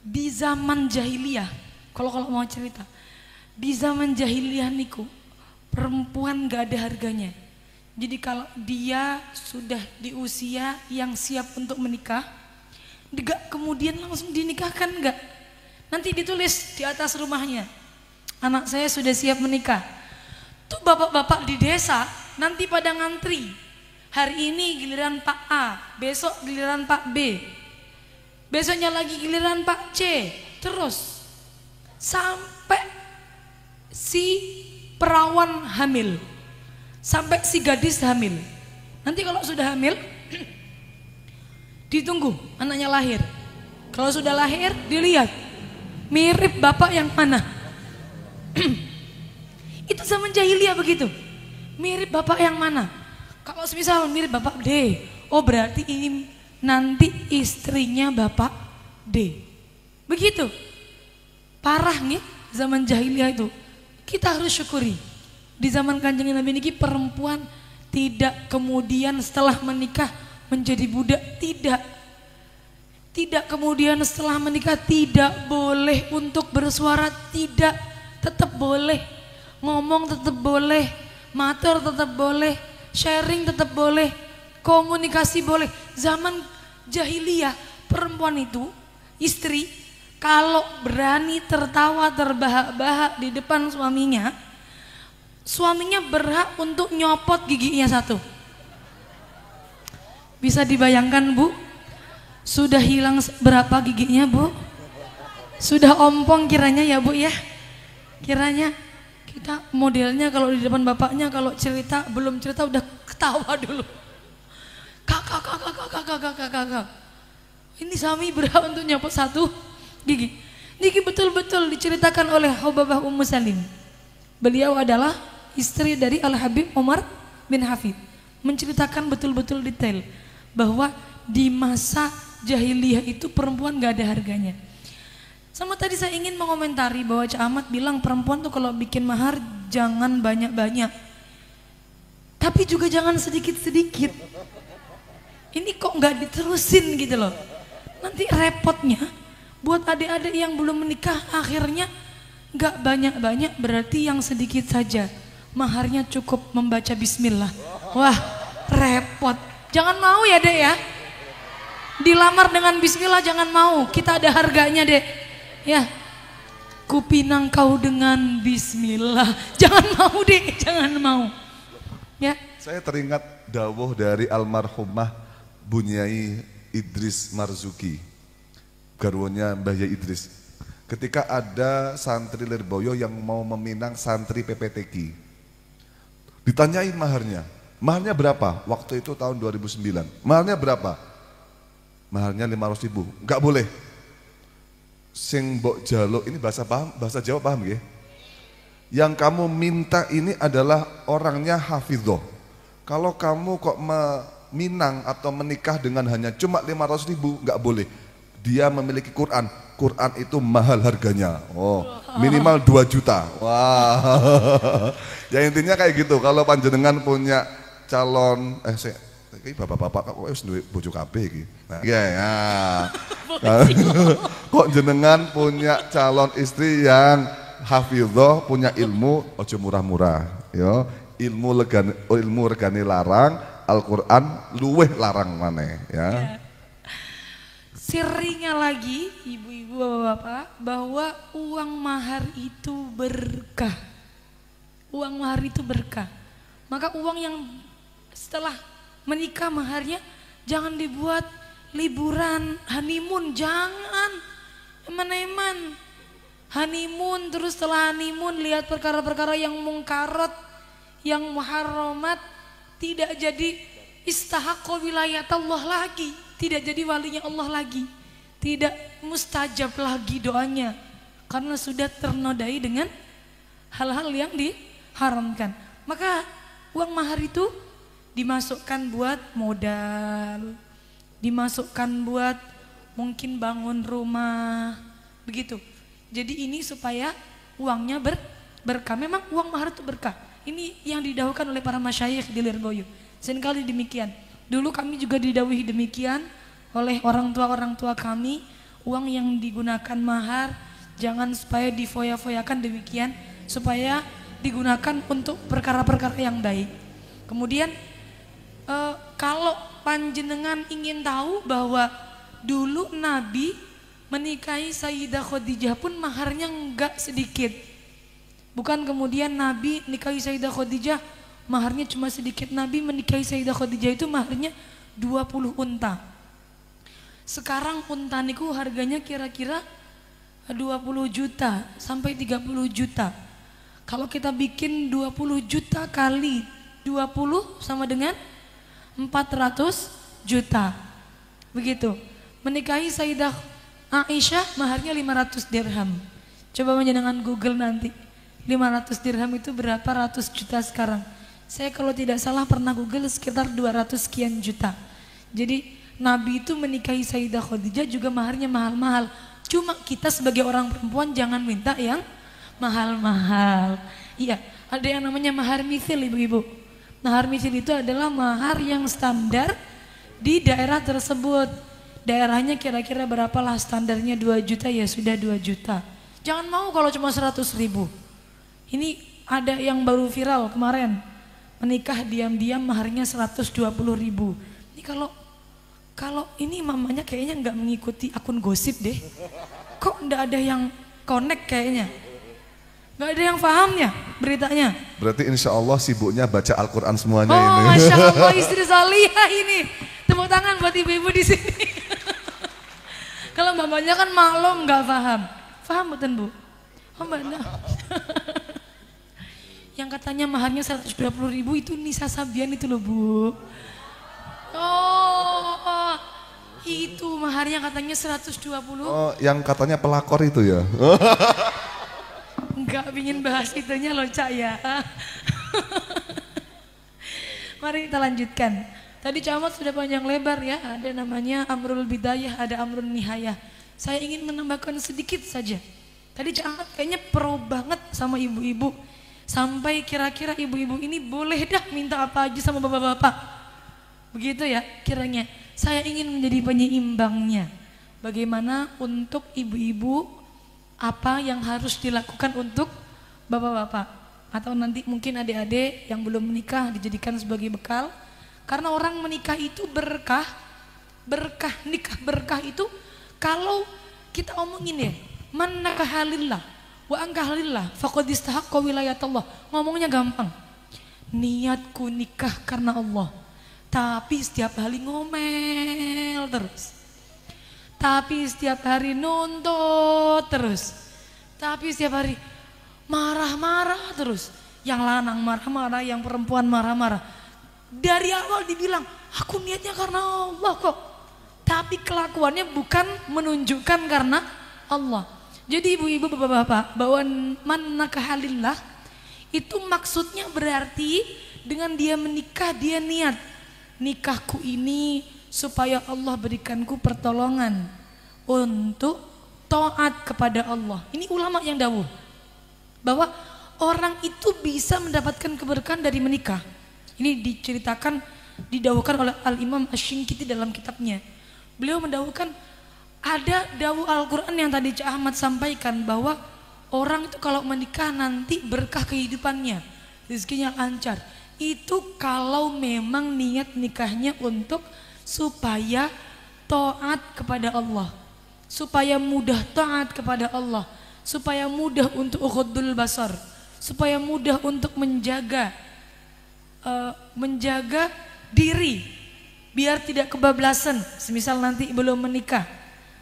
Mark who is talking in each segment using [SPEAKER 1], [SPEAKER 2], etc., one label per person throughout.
[SPEAKER 1] Di zaman jahiliyah, kalau mau cerita, di zaman jahiliyah niku perempuan gak ada harganya. Jadi kalau dia sudah di usia yang siap untuk menikah, gak kemudian langsung dinikahkan, gak. Nanti ditulis di atas rumahnya, anak saya sudah siap menikah. Tuh bapak-bapak di desa nanti pada ngantri. Hari ini giliran Pak A, besok giliran Pak B, besoknya lagi giliran Pak C, terus sampai si perawan hamil, sampai si gadis hamil. Nanti kalau sudah hamil ditunggu anaknya lahir. Kalau sudah lahir dilihat mirip bapak yang mana. Itu zaman jahiliyah begitu. Mirip bapak yang mana? Kalau misal mirip bapak D, oh berarti ini nanti istrinya bapak D. Begitu. Parah nih zaman jahiliyah itu. Kita harus syukuri. Di zaman Kanjeng Nabi niki perempuan tidak kemudian setelah menikah menjadi budak, tidak. Tidak kemudian setelah menikah tidak boleh untuk bersuara, tidak. Tetap boleh. Ngomong tetap boleh, matur tetap boleh, sharing tetap boleh, komunikasi boleh. Zaman jahiliyah perempuan itu, istri, kalau berani tertawa terbahak-bahak di depan suaminya, suaminya berhak untuk nyopot giginya satu. Bisa dibayangkan Bu? Sudah hilang berapa giginya Bu? Sudah ompong kiranya ya Bu ya? Kiranya kita modelnya kalau di depan bapaknya kalau cerita belum cerita udah ketawa dulu. Kakak. Ini suami berhak untuk nyopot satu gigi. Niki betul-betul diceritakan oleh Hubabah Ummu Salim. Beliau adalah istri dari Al-Habib Umar bin Hafid. Menceritakan betul-betul detail bahwa di masa jahiliyah itu perempuan gak ada harganya. Sama tadi saya ingin mengomentari bahwa Cak Ahmad bilang perempuan tuh kalau bikin mahar jangan banyak-banyak. Tapi juga jangan sedikit-sedikit. Ini kok nggak diterusin gitu loh. Nanti repotnya buat adik-adik yang belum menikah akhirnya nggak banyak-banyak berarti yang sedikit saja. Maharnya cukup membaca bismillah. Wah repot. Jangan mau ya dek ya. Dilamar dengan bismillah jangan mau. Kita ada harganya dek. Ya, kupinang kau dengan bismillah. Jangan mau deh, jangan mau. Ya.
[SPEAKER 2] Saya teringat dawuh dari almarhumah Bunyai Idris Marzuki, garwonya Mbah Yai Idris. Ketika ada santri Lirboyo yang mau meminang santri PPTQ, ditanyain maharnya. Maharnya berapa? Waktu itu tahun 2009. Maharnya berapa? Maharnya 500.000. Enggak boleh. Sing mbok jaluk ini bahasa Jawa paham ya? Yang kamu minta ini adalah orangnya hafidhoh. Kalau kamu kok meminang atau menikah dengan hanya cuma 500.000 nggak boleh. Dia memiliki Quran. Quran itu mahal harganya. Oh, minimal 2 juta. Wah. Ya intinya kayak gitu. Kalau panjenengan punya calon bapak-bapak kok wis duwe bojo kabeh iki. Nah, iya ya. Kok jenengan punya calon istri yang hafizah, punya ilmu, ojo murah-murah, ya. Ilmu regane larang, Al-Qur'an luweh larang maneh, ya.
[SPEAKER 1] Sirinya lagi ibu-ibu bapak-bapak bahwa uang mahar itu berkah. Uang mahar itu berkah. Maka uang yang setelah menikah maharnya jangan dibuat liburan, honeymoon, jangan. Eman-eman. Honeymoon terus setelah honeymoon lihat perkara-perkara yang mungkarat, yang muharramat, tidak jadi istahaqqa wilayatullah lagi, tidak jadi walinya Allah lagi, tidak mustajab lagi doanya karena sudah ternodai dengan hal-hal yang diharamkan. Maka uang mahar itu dimasukkan buat modal, dimasukkan buat mungkin bangun rumah, begitu. Jadi ini supaya uangnya berkah. Memang uang mahar itu berkah. Ini yang didahulukan oleh para masyayikh di Lirboyo. Seringkali demikian. Dulu kami juga didhawuhi demikian oleh orang tua kami. uang yang digunakan mahar jangan supaya difoya-foyakan demikian, supaya digunakan untuk perkara-perkara yang baik. Kemudian kalau panjenengan ingin tahu bahwa dulu Nabi menikahi Sayyidah Khadijah pun maharnya enggak sedikit. Bukan kemudian Nabi nikahi Sayyidah Khadijah maharnya cuma sedikit. Nabi menikahi Sayyidah Khadijah itu maharnya 20 unta. Sekarang unta niku harganya kira-kira 20 juta sampai 30 juta. Kalau kita bikin 20 juta kali 20 sama dengan 400 juta. Begitu. Menikahi Sayyidah Aisyah maharnya 500 dirham. Coba menjenengan Google nanti. 500 dirham itu berapa ratus juta sekarang. Saya kalau tidak salah pernah Google sekitar 200 sekian juta. Jadi Nabi itu menikahi Sayyidah Khadijah juga maharnya mahal-mahal. Cuma kita sebagai orang perempuan jangan minta yang mahal-mahal. Iya, ada yang namanya mahar mithil ibu-ibu. Mahar mithil itu adalah mahar yang standar di daerah tersebut. Daerahnya kira-kira berapalah standarnya 2 juta ya sudah 2 juta. Jangan mau kalau cuma 100.000. Ini ada yang baru viral kemarin. Menikah diam-diam maharnya 120.000. Ini kalau ini mamanya kayaknya nggak mengikuti akun gosip deh. Kok nggak ada yang connect kayaknya? Nggak ada yang pahamnya beritanya.
[SPEAKER 2] Berarti insya Allah sibuknya baca Al-Quran semuanya
[SPEAKER 1] ini.
[SPEAKER 2] ini.
[SPEAKER 1] Masya Allah istri salihah ini. Tepuk tangan buat ibu-ibu di sini. Kalau mamanya kan maklum nggak paham. Paham betul Bu? Oh Mbak Nah. Yang katanya maharnya 120.000 itu Nisa Sabian itu loh Bu. Oh, itu maharnya katanya 120.
[SPEAKER 2] Oh, yang katanya pelakor itu ya?
[SPEAKER 1] Enggak ingin bahas itunya loh Cak ya. Mari kita lanjutkan. Tadi Camat sudah panjang lebar ya. Ada namanya Amrul Bidayah, ada Amrul Nihayah. Saya ingin menambahkan sedikit saja. Tadi Camat kayaknya pro banget sama ibu-ibu. Sampai kira-kira ibu-ibu ini boleh dah minta apa aja sama bapak-bapak. Begitu ya kiranya. Saya ingin menjadi penyeimbangnya. Bagaimana untuk ibu-ibu apa yang harus dilakukan untuk bapak-bapak. Atau nanti mungkin adik-adik yang belum menikah dijadikan sebagai bekal. Karena orang menikah itu berkah. Berkah, nikah berkah itu kalau kita omongin ya. Man nakahalillah wa angkahalillah faqad istahaqqa wilayatullah. Ngomongnya gampang. Niatku nikah karena Allah. Tapi setiap hari ngomel terus. Tapi setiap hari nuntut terus. Tapi setiap hari marah-marah terus. Yang lanang marah-marah, yang perempuan marah-marah. Dari awal dibilang, aku niatnya karena Allah kok. Tapi kelakuannya bukan menunjukkan karena Allah. Jadi ibu-ibu bapak-bapak, bahwa man nakahalillah itu maksudnya berarti dengan dia menikah dia niat. Nikahku ini supaya Allah berikanku pertolongan untuk taat kepada Allah. Ini ulama yang dawuh bahwa orang itu bisa mendapatkan keberkahan dari menikah. Ini diceritakan, didawuhkan oleh Al-Imam Asy-Syinkiti dalam kitabnya. Beliau mendawuhkan ada dawuh Al-Quran yang tadi Cak Ahmad sampaikan bahwa orang itu kalau menikah nanti berkah kehidupannya, rezekinya lancar. Itu kalau memang niat nikahnya untuk supaya taat kepada Allah, supaya mudah taat kepada Allah, supaya mudah untuk ukhudul basar, supaya mudah untuk menjaga diri biar tidak kebablasan semisal nanti belum menikah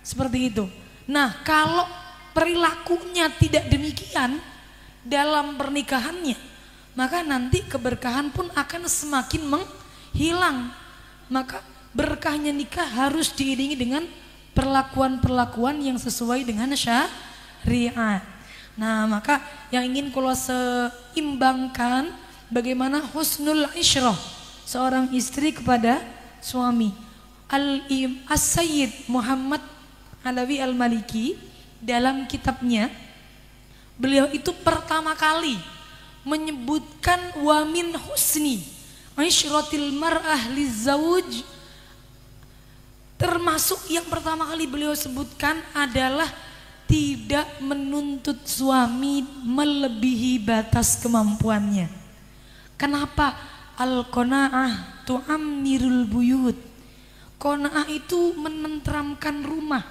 [SPEAKER 1] seperti itu. Nah kalau perilakunya tidak demikian dalam pernikahannya, maka nanti keberkahan pun akan semakin menghilang. Maka berkahnya nikah harus diiringi dengan perlakuan-perlakuan yang sesuai dengan syariat. Nah maka yang ingin kalau seimbangkan bagaimana husnul isyrah seorang istri kepada suami. As-Sayyid Muhammad Alawi Al-Maliki dalam kitabnya, beliau itu pertama kali menyebutkan wa min husni ishratil mar'ah lizawj Termasuk yang pertama kali beliau sebutkan adalah tidak menuntut suami melebihi batas kemampuannya. Kenapa? Al-qanaah tu'ammirul buyut. Qanaah itu menenteramkan rumah.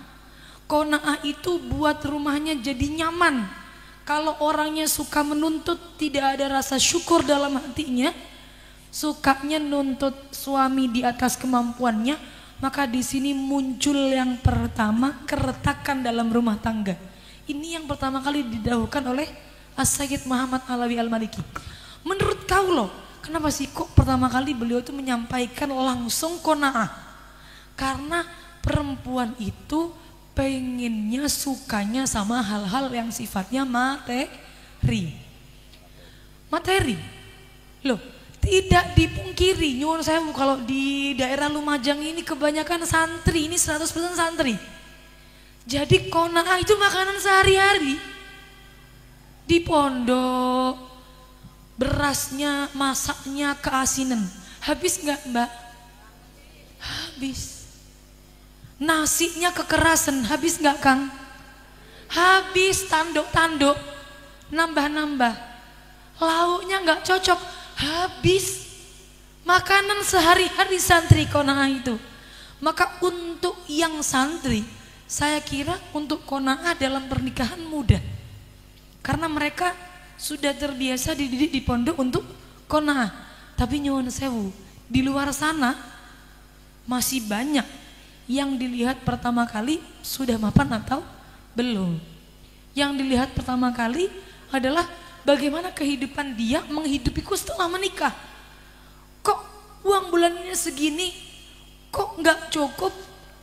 [SPEAKER 1] Qanaah itu buat rumahnya jadi nyaman. Kalau orangnya suka menuntut, tidak ada rasa syukur dalam hatinya, sukanya nuntut suami di atas kemampuannya, maka di sini muncul yang pertama, keretakan dalam rumah tangga. Ini yang pertama kali didahulukan oleh As-Sayyid Muhammad Alawi Al-Maliki. Menurut kau loh, kenapa sih kok pertama kali beliau itu menyampaikan langsung qanaah? Karena perempuan itu pengennya, sukanya sama hal-hal yang sifatnya materi. Loh, tidak dipungkiri, nyuwun sewu, kalau di daerah Lumajang ini kebanyakan santri, ini 100% santri. Jadi qanaah itu makanan sehari-hari. Di pondok, berasnya, masaknya keasinan. Habis nggak Mbak? Habis. Nasinya kekerasan, habis nggak Kang? Habis. Tanduk-tanduk, nambah-nambah. Lauknya nggak cocok, habis. Makanan sehari-hari santri qanaah itu. Maka untuk yang santri, saya kira untuk qanaah dalam pernikahan mudah. Karena mereka sudah terbiasa dididik di pondok untuk qanaah. Tapi nyuwun sewu, di luar sana masih banyak yang dilihat pertama kali sudah mapan atau belum. Yang dilihat pertama kali adalah bagaimana kehidupan dia menghidupiku setelah menikah. Kok uang bulannya segini, kok nggak cukup,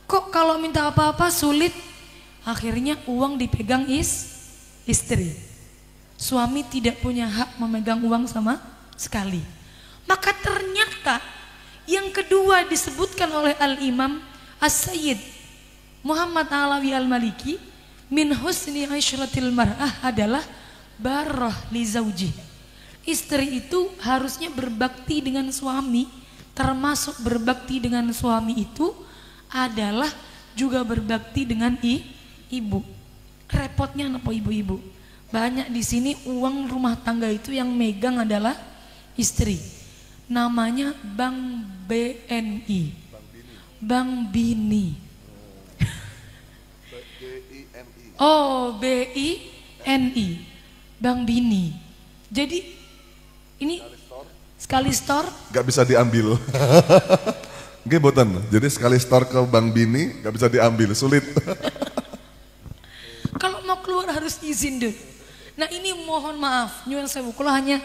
[SPEAKER 1] kok kalau minta apa-apa sulit. Akhirnya uang dipegang istri. Suami tidak punya hak memegang uang sama sekali. Maka ternyata yang kedua disebutkan oleh Al-Imam As-Sayyid Muhammad Alawi Al-Maliki, min husni aisyratil mar'ah adalah barrah li zauji. Istri itu harusnya berbakti dengan suami, termasuk berbakti dengan suami itu adalah juga berbakti dengan ibu. Repotnya apa ibu-ibu? Banyak di sini uang rumah tangga itu yang megang adalah istri. Namanya Bank BNI. Bank Bini. Oh, BINI. Bank Bini. Jadi ini sekali store
[SPEAKER 2] gak bisa diambil. Oke, boten. Jadi sekali store ke Bank Bini gak bisa diambil, sulit.
[SPEAKER 1] Kalau mau keluar harus izin dulu. Nah ini mohon maaf, nyuwun sewu, kula hanya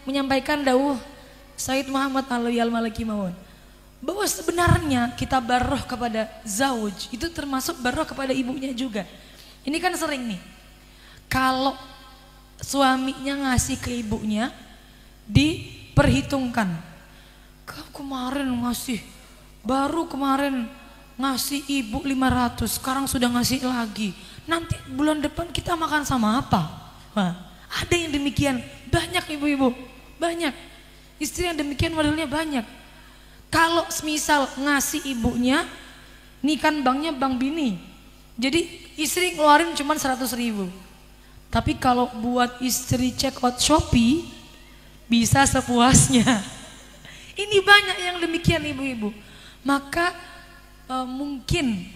[SPEAKER 1] menyampaikan dawuh Sayyid Muhammad Alawi Al-Maliki mawon, bahwa sebenarnya kita barroh kepada zauj itu termasuk barroh kepada ibunya juga. Ini kan sering nih, kalau suaminya ngasih ke ibunya diperhitungkan, kau kemarin ngasih, baru kemarin ngasih ibu 500, sekarang sudah ngasih lagi, nanti bulan depan kita makan sama apa? Nah, ada yang demikian, banyak ibu-ibu, banyak istri yang demikian, modelnya banyak. Kalau semisal ngasih ibunya, ini kan banknya Bank Bini, jadi istri ngeluarin cuma 100.000. Tapi kalau buat istri check out Shopee, bisa sepuasnya. Ini banyak yang demikian ibu-ibu. Maka mungkin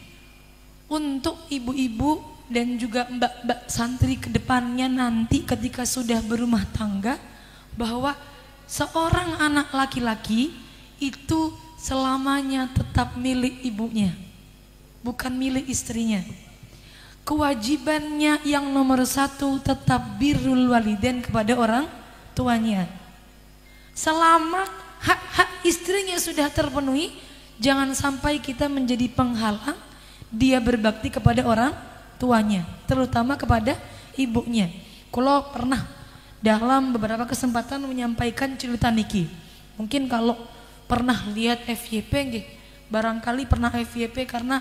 [SPEAKER 1] untuk ibu-ibu dan juga mbak-mbak santri kedepannya nanti ketika sudah berumah tangga, bahwa seorang anak laki-laki itu selamanya tetap milik ibunya, bukan milik istrinya. Kewajibannya yang nomor satu tetap birrul walidain kepada orang tuanya. Selama hak-hak istrinya sudah terpenuhi, jangan sampai kita menjadi penghalang dia berbakti kepada orang tuanya, terutama kepada ibunya. Kalau pernah dalam beberapa kesempatan menyampaikan cerita niki, mungkin kalau pernah lihat FYP, barangkali pernah FYP karena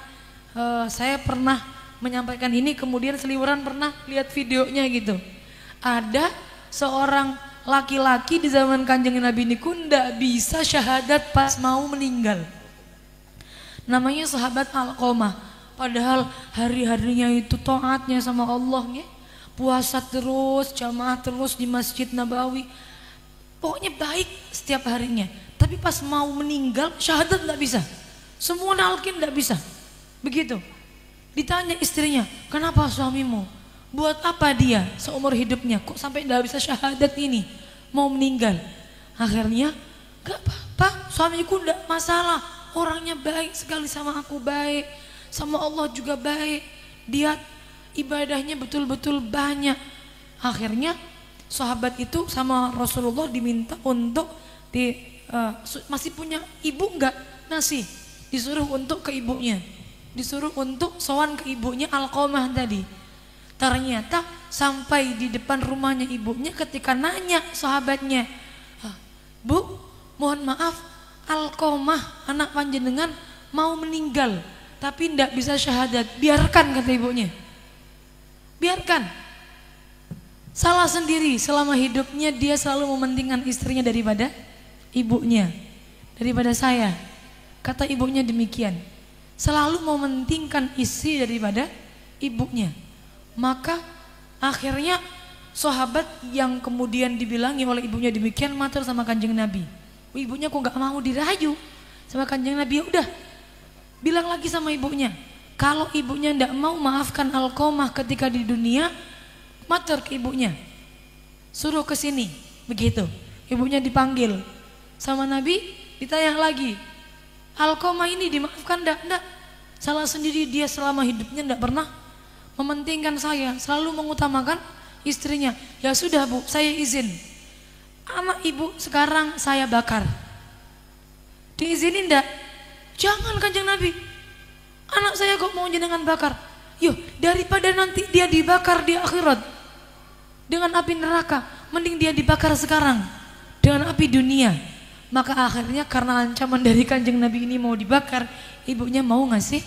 [SPEAKER 1] saya pernah menyampaikan ini, kemudian seliweran pernah lihat videonya gitu. Ada seorang laki-laki di zaman Kanjeng Nabi niku ndak bisa syahadat pas mau meninggal. namanya sahabat Alqamah. Padahal hari-harinya itu taatnya sama Allah ya. Puasa terus, jamaah terus di Masjid Nabawi. Pokoknya baik setiap harinya. Tapi pas mau meninggal syahadat nggak bisa. Semua nalkin nggak bisa. Begitu. Ditanya istrinya, kenapa suamimu? Buat apa dia seumur hidupnya? Kok sampai nggak bisa syahadat ini? Mau meninggal. Akhirnya, gak apa-apa, suamiku nggak masalah. Orangnya baik sekali sama aku, baik. Sama Allah juga baik. Dia ibadahnya betul-betul banyak. Akhirnya sahabat itu sama Rasulullah diminta untuk masih punya ibu enggak? Masih. Disuruh untuk ke ibunya. Disuruh untuk sowan ke ibunya Alqamah tadi. Ternyata sampai di depan rumahnya ibunya ketika nanya sahabatnya, Bu, mohon maaf, Alqamah anak panjenengan mau meninggal tapi ndak bisa syahadat. Biarkan, kata ibunya. Biarkan. Salah sendiri, selama hidupnya dia selalu mementingkan istrinya daripada ibunya, daripada saya. Kata ibunya demikian. Selalu mementingkan istri daripada ibunya. Maka akhirnya sahabat yang kemudian dibilangi oleh ibunya demikian matur sama Kanjeng Nabi. Ibunya kok gak mau dirayu sama Kanjeng Nabi. Ya udah, bilang lagi sama ibunya. Kalau ibunya ndak mau maafkan Alqamah ketika di dunia, matur ke ibunya, suruh ke sini. Begitu. Ibunya dipanggil sama Nabi, ditanya lagi, Alqamah ini dimaafkan ndak? Ndak. Salah sendiri dia selama hidupnya ndak pernah mementingkan saya, selalu mengutamakan istrinya. Ya sudah Bu, saya izin. Anak ibu sekarang saya bakar. Diizinin ndak? Jangan Kanjeng Nabi. Anak saya kok mau jenengan bakar? Yuk, daripada nanti dia dibakar di akhirat dengan api neraka, mending dia dibakar sekarang dengan api dunia. Maka akhirnya karena ancaman dari Kanjeng Nabi ini mau dibakar, ibunya mau ngasih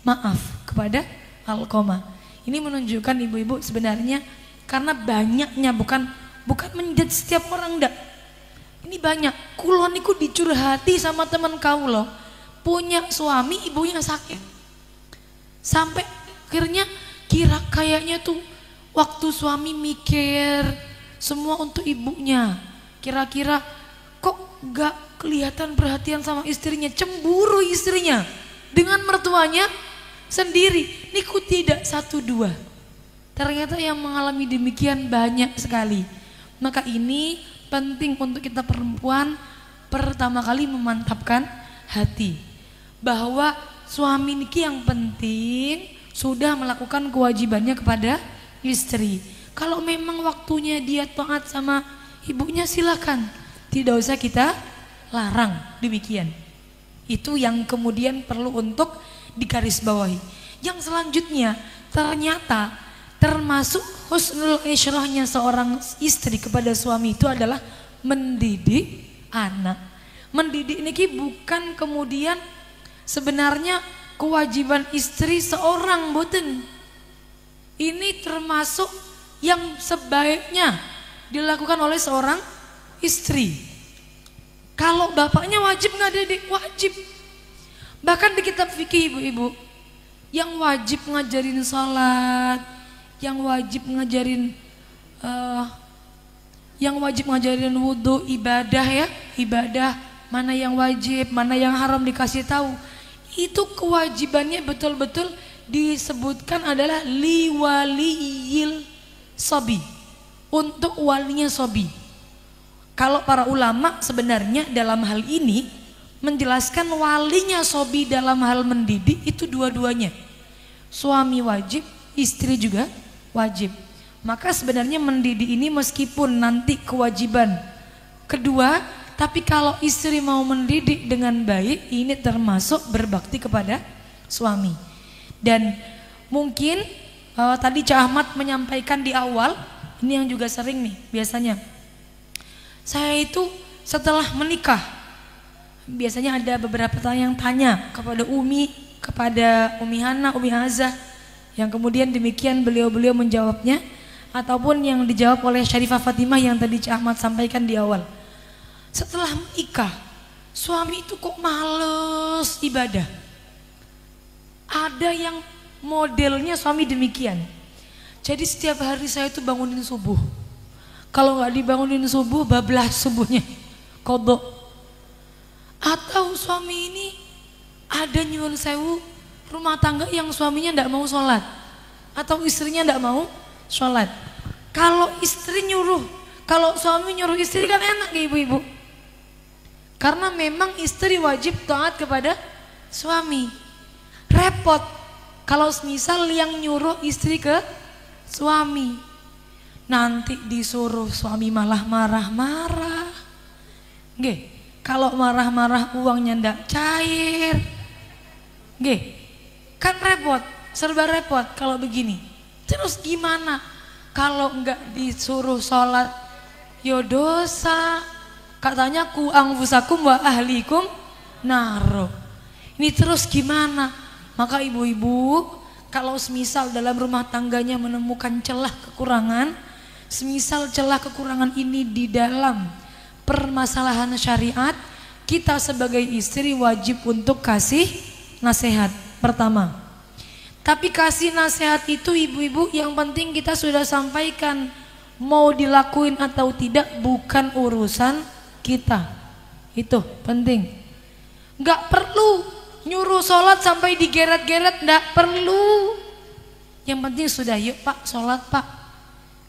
[SPEAKER 1] maaf kepada Alqamah. Ini menunjukkan ibu-ibu sebenarnya karena banyaknya, bukan menjadi setiap orang ndak. Ini banyak. Kulon niku dicurhati sama teman kaulo, punya suami ibunya sakit. Sampai akhirnya kayaknya tuh waktu suami mikir semua untuk ibunya. Kira-kira kok gak kelihatan perhatian sama istrinya, cemburu istrinya dengan mertuanya sendiri. Niku tidak satu dua. Ternyata yang mengalami demikian banyak sekali. Maka ini penting untuk kita perempuan pertama kali memantapkan hati bahwa suami niki yang penting sudah melakukan kewajibannya kepada istri. Kalau memang waktunya dia taat sama ibunya, silakan, tidak usah kita larang. Demikian. Itu yang kemudian perlu untuk digarisbawahi. Yang selanjutnya, ternyata termasuk husnul isyrahnya seorang istri kepada suami itu adalah mendidik anak. Mendidik ini bukan kemudian sebenarnya kewajiban istri seorang, boten. Ini termasuk yang sebaiknya dilakukan oleh seorang istri. Kalau bapaknya wajib ngadidik, wajib. Bahkan di kitab fikih ibu-ibu, yang wajib ngajarin salat, yang wajib ngajarin wudhu, ibadah ya, ibadah mana yang wajib, mana yang haram dikasih tahu. Itu kewajibannya betul-betul disebutkan adalah liwaliyil sobi, untuk walinya sobi. Kalau para ulama sebenarnya dalam hal ini menjelaskan walinya sobi dalam hal mendidik itu dua-duanya. Suami wajib, istri juga wajib. Maka sebenarnya mendidik ini meskipun nanti kewajiban kedua, tapi kalau istri mau mendidik dengan baik, ini termasuk berbakti kepada suami. Dan mungkin tadi Cak Ahmad menyampaikan di awal, ini yang juga sering nih biasanya. Saya itu setelah menikah, biasanya ada beberapa yang tanya kepada Umi, kepada Umi Hana, Umi Azah, yang kemudian demikian beliau-beliau menjawabnya, ataupun yang dijawab oleh Syarifah Fatimah yang tadi Cak Ahmad sampaikan di awal. Setelah menikah, suami itu kok males ibadah. Ada yang modelnya suami demikian. Jadi setiap hari saya itu bangunin subuh. Kalau nggak dibangunin subuh, bablas subuhnya, kodok. Atau suami ini ada nyuwun sewu rumah tangga yang suaminya nggak mau sholat, atau istrinya nggak mau sholat. Kalau istri nyuruh, kalau suami nyuruh istri kan enak ya ibu-ibu. Karena memang istri wajib taat kepada suami. Repot kalau misal yang nyuruh istri ke suami, nanti disuruh suami malah marah-marah. Nggih, kalau marah-marah uangnya ndak cair. Nggih, kan repot, serba repot kalau begini. Terus gimana kalau enggak disuruh sholat? Yo dosa. Katanya ku anfusakum wa ahlikum naro. Ini terus gimana? Maka ibu-ibu, kalau semisal dalam rumah tangganya menemukan celah kekurangan, semisal celah kekurangan ini di dalam permasalahan syariat, kita sebagai istri wajib untuk kasih nasihat pertama. Tapi kasih nasihat itu ibu-ibu yang penting kita sudah sampaikan, mau dilakuin atau tidak bukan urusan kita. Itu penting. Gak perlu nyuruh sholat sampai digeret-geret, ndak perlu. Yang penting sudah, yuk pak sholat pak.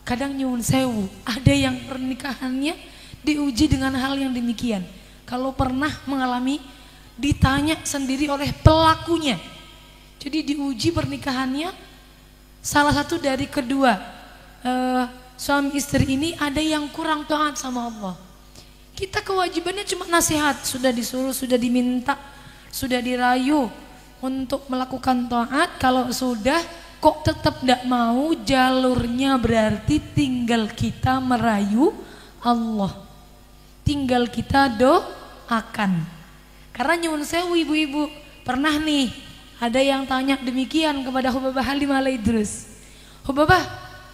[SPEAKER 1] Kadang nyuwun sewu, ada yang pernikahannya diuji dengan hal yang demikian. Kalau pernah mengalami, ditanya sendiri oleh pelakunya. Jadi diuji pernikahannya, salah satu dari kedua suami istri ini ada yang kurang taat sama Allah. Kita kewajibannya cuma nasihat, sudah disuruh, sudah diminta, sudah dirayu untuk melakukan taat. Kalau sudah kok tetap tidak mau, jalurnya berarti tinggal kita merayu Allah, tinggal kita doakan. Karena nyuwun sewu ibu-ibu, pernah nih ada yang tanya demikian kepada Hubabah Halimah Al-Idrus. Hubabah,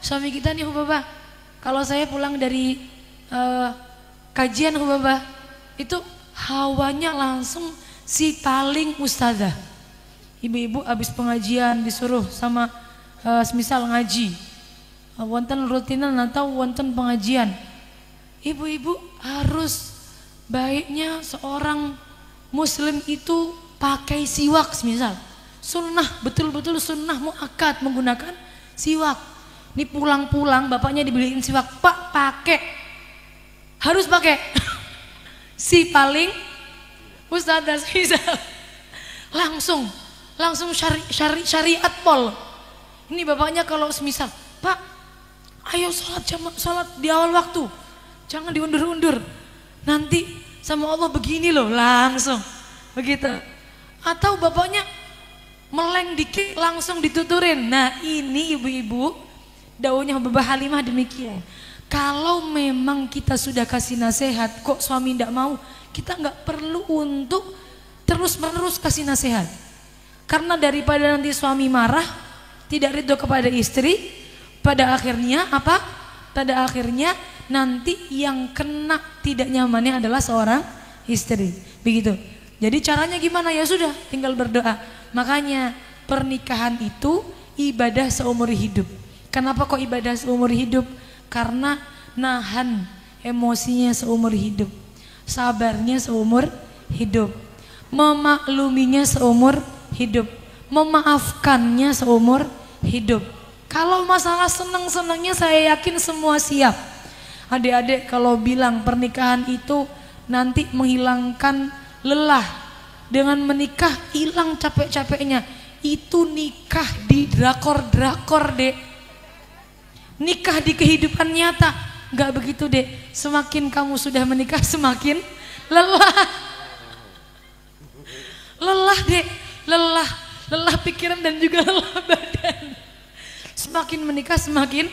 [SPEAKER 1] suami kita nih Hubabah, kalau saya pulang dari kajian Hubabah, itu hawanya langsung si paling ustazah. Ibu-ibu habis pengajian disuruh sama semisal ngaji, wonten rutinan atau wonten pengajian, ibu-ibu harus baiknya seorang muslim itu pakai siwak semisal. Sunnah, betul-betul sunnah muakkad menggunakan siwak. Ini pulang-pulang bapaknya dibeliin siwak, pak pakai, harus pakai. Si paling ustadzah semisal langsung syariat pol. Ini bapaknya kalau semisal, pak ayo sholat di awal waktu, jangan diundur-undur, nanti sama Allah begini loh, langsung begitu. Atau bapaknya meleng dikit langsung dituturin. Nah ini ibu-ibu, daunnya Hubabah Halimah demikian. Kalau memang kita sudah kasih nasihat kok suami tidak mau, kita nggak perlu untuk terus-menerus kasih nasihat. Karena daripada nanti suami marah, tidak ridho kepada istri, pada akhirnya apa? Pada akhirnya nanti yang kena tidak nyamannya adalah seorang istri. Begitu. Jadi caranya gimana? Ya sudah, tinggal berdoa. Makanya pernikahan itu ibadah seumur hidup. Kenapa kok ibadah seumur hidup? Karena nahan emosinya seumur hidup, sabarnya seumur hidup, memakluminya seumur hidup, memaafkannya seumur hidup. Kalau masalah senang-senangnya saya yakin semua siap. Adik-adik kalau bilang pernikahan itu nanti menghilangkan lelah, dengan menikah hilang capek-capeknya, itu nikah di drakor-drakor dek. Nikah di kehidupan nyata nggak begitu dek. Semakin kamu sudah menikah semakin lelah. Lelah dek, lelah pikiran dan juga lelah badan. Semakin menikah semakin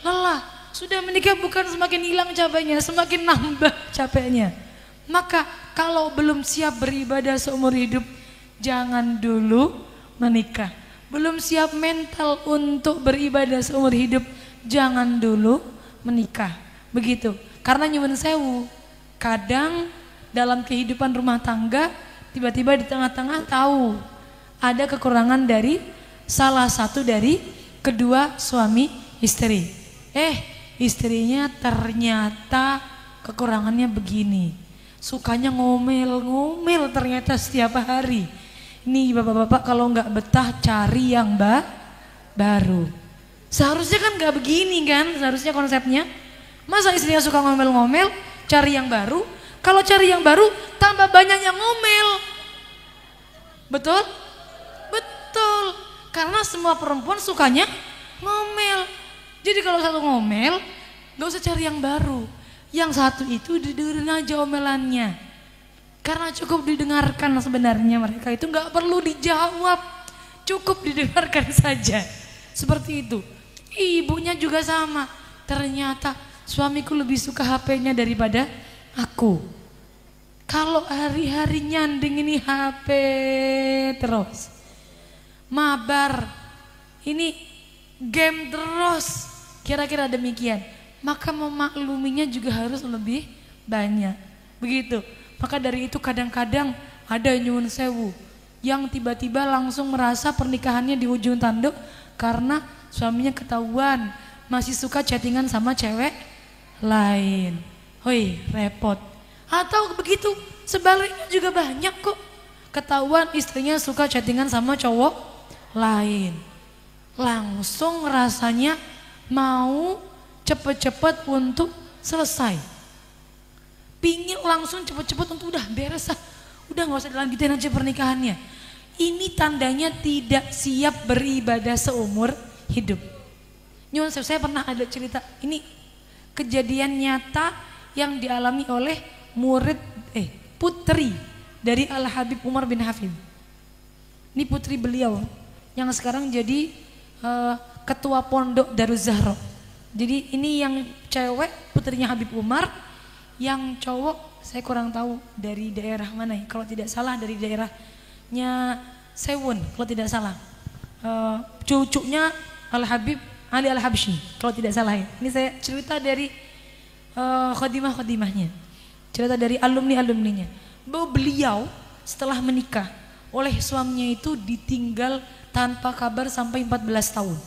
[SPEAKER 1] lelah. Sudah menikah bukan semakin hilang capeknya, semakin nambah capeknya. Maka kalau belum siap beribadah seumur hidup, jangan dulu menikah. Belum siap mental untuk beribadah seumur hidup, jangan dulu menikah. Begitu. Karena nyuwun sewu, kadang dalam kehidupan rumah tangga tiba-tiba di tengah-tengah tahu ada kekurangan dari salah satu dari kedua suami istri. Istrinya ternyata kekurangannya begini. Sukanya ngomel-ngomel ternyata setiap hari. Ini bapak-bapak kalau nggak betah cari yang baru. Seharusnya kan nggak begini kan, seharusnya konsepnya. Masa istrinya suka ngomel-ngomel, cari yang baru. Kalau cari yang baru tambah banyak yang ngomel. Betul? Betul. Karena semua perempuan sukanya ngomel. Jadi kalau satu ngomel, nggak usah cari yang baru. Yang satu itu didengerin aja omelannya. Karena cukup didengarkan sebenarnya, mereka itu nggak perlu dijawab. Cukup didengarkan saja. Seperti itu. Ibunya juga sama. Ternyata suamiku lebih suka HP-nya daripada aku. Kalau hari-hari nyanding ini HP terus. Mabar. Ini game terus. Kira-kira demikian. Maka memakluminya juga harus lebih banyak. Begitu. Maka dari itu kadang-kadang ada nyuwun sewu yang tiba-tiba langsung merasa pernikahannya di ujung tanduk karena suaminya ketahuan masih suka chattingan sama cewek lain. Hoi, repot. Atau begitu, sebaliknya juga banyak kok. Ketahuan istrinya suka chattingan sama cowok lain. Langsung rasanya mau cepet-cepet untuk selesai. Pingin langsung cepet-cepet untuk udah beres ah. Udah gak usah dilanjutin aja pernikahannya. Ini tandanya tidak siap beribadah seumur hidup. Nyuwun sewu, saya pernah ada cerita. Ini kejadian nyata yang dialami oleh putri dari Al-Habib Umar bin Hafid. Ini putri beliau yang sekarang jadi ketua pondok Daruz Zahra. Jadi ini yang cewek putrinya Habib Umar, yang cowok saya kurang tahu dari daerah mana ya. Kalau tidak salah dari daerahnya Sewun, kalau tidak salah. Cucunya Al-Habib Ali Al-Habsyi, kalau tidak salah ya. Ini saya cerita dari khadimah-khadimahnya. Cerita dari alumni-alumninya. Bahwa beliau setelah menikah oleh suaminya itu ditinggal tanpa kabar sampai 14 tahun.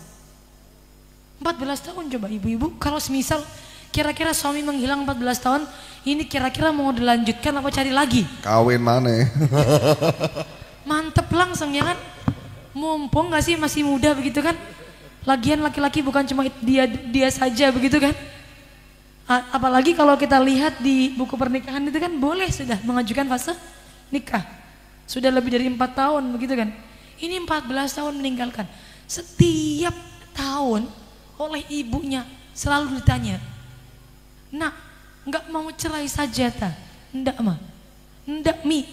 [SPEAKER 1] 14 tahun coba ibu-ibu, kalau semisal kira-kira suami menghilang 14 tahun, ini kira-kira mau dilanjutkan apa cari lagi?
[SPEAKER 2] Kawin mana?
[SPEAKER 1] Mantep langsung ya kan? Mumpung gak sih masih muda begitu kan? Lagian laki-laki bukan cuma dia saja begitu kan? Apalagi kalau kita lihat di buku pernikahan itu kan boleh sudah mengajukan fase nikah. Sudah lebih dari 4 tahun begitu kan? Ini 14 tahun meninggalkan. Setiap tahun oleh ibunya selalu ditanya, nak, nggak mau cerai saja ta? Ndak mah, ndak mi.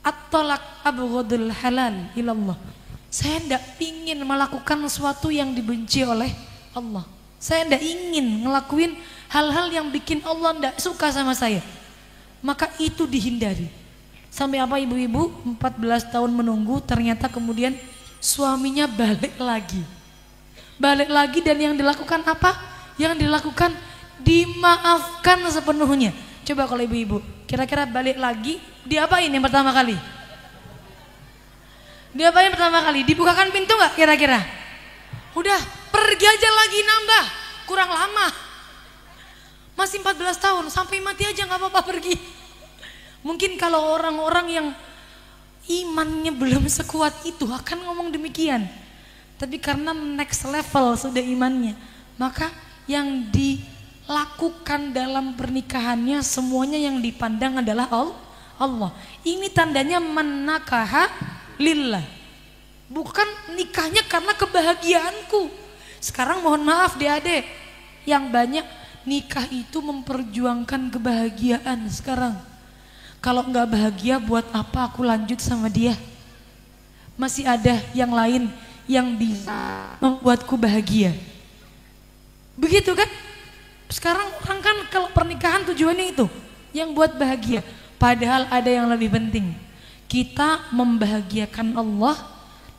[SPEAKER 1] At-talaq abghadul halal ilallah. Saya ndak ingin melakukan sesuatu yang dibenci oleh Allah. Saya ndak ingin ngelakuin hal-hal yang bikin Allah ndak suka sama saya. Maka itu dihindari. Sampai apa ibu-ibu? 14 tahun menunggu, ternyata kemudian suaminya balik lagi. Balik lagi dan yang dilakukan apa? Yang dilakukan dimaafkan sepenuhnya. Coba kalau ibu-ibu, kira-kira balik lagi, diapain yang pertama kali? Diapain pertama kali? Dibukakan pintu nggak kira-kira? Udah, pergi aja lagi nambah, kurang lama. Masih 14 tahun, sampai mati aja nggak apa-apa pergi. Mungkin kalau orang-orang yang imannya belum sekuat itu akan ngomong demikian. Tapi karena next level sudah imannya, maka yang dilakukan dalam pernikahannya semuanya yang dipandang adalah Allah. Ini tandanya menakaha lillah. Bukan nikahnya karena kebahagiaanku. Sekarang mohon maaf adik-adik, yang banyak nikah itu memperjuangkan kebahagiaan sekarang. Kalau nggak bahagia buat apa aku lanjut sama dia? Masih ada yang lain yang bisa membuatku bahagia. Begitu kan? Sekarang orang kan kalau pernikahan tujuannya itu yang buat bahagia. Padahal ada yang lebih penting. Kita membahagiakan Allah.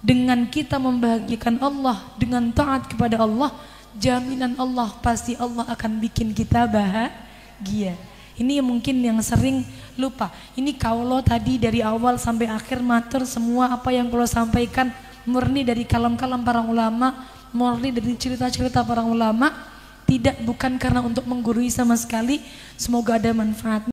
[SPEAKER 1] Dengan kita membahagiakan Allah, dengan taat kepada Allah, jaminan Allah pasti Allah akan bikin kita bahagia. Ini mungkin yang sering lupa. Ini kaulo tadi dari awal sampai akhir matur semua apa yang kulo sampaikan murni dari kalam-kalam para ulama, murni dari cerita-cerita para ulama, bukan karena untuk menggurui sama sekali. Semoga ada manfaatnya.